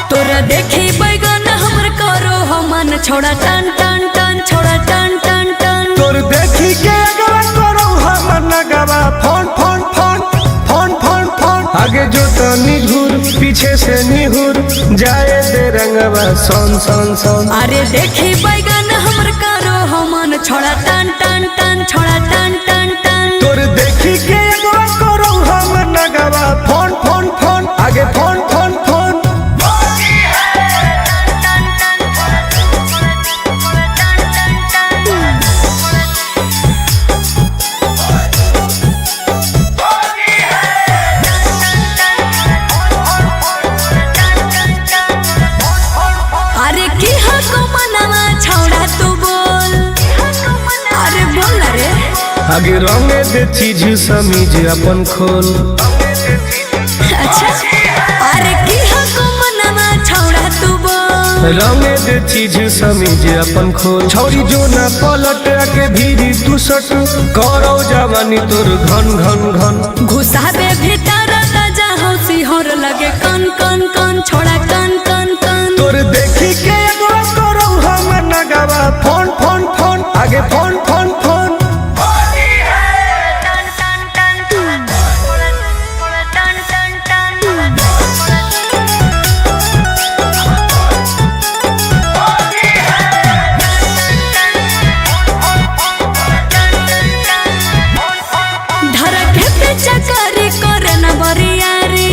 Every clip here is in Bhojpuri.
तोरा देखी बैगन हमर करो हमन छोड़ा टन टन टन छोड़ा टन टन टन तोर देखी के अगवा करो हमन नगवा phone phone phone phone phone phone आगे जो तनी घूर पीछे से निहुर जाए दे रंगवा सोन सोन सोन। अरे देखी बैगन हमर करो हमन छोड़ा टन टन टन छोड़ा टन टन टन तोर देखी के अगवा करो हमन नगवा फोन फोन फोन आगे फोन फोन फोन। अरे की हको मनवा छोड़ा तू बोल अरे बोल रे आगे रंगे दे चीज समीज अपन खोल। अच्छा अरे की हको मनवा छोड़ा तू बोल रंगे दे चीज समीज अपन खोल। छौरी जो ना पलट के भीरी तू सट करो जवानी तोर घन घन घन घुसाबे भीतर ताजा हौसी होर लगे कन कन कन छोड़ा कन कन कन तोर देखी के एगो करो हम नगवा फोन फोन फोन आगे फोन फोन फोन। धरके पे चकरी करे न बरियारी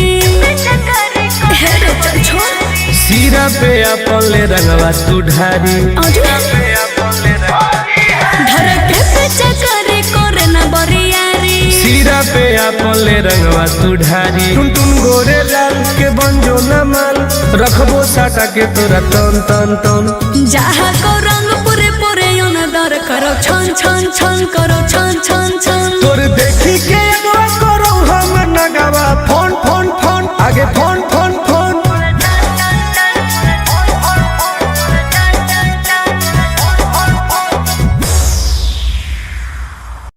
हे रे चल छोड़ सीरा पे अपन ले रंगवा तू ढारी। धरके पे चकरी करे न बरियारी सीरा पे अपन ले रंगवा तू ढारी। टुन टुन गोरे लाल के बंजो न माल रखबो साटा के तोरा तन तन तन। जहाँ को रंग पूरे पूरे दर करो छन छन छन करो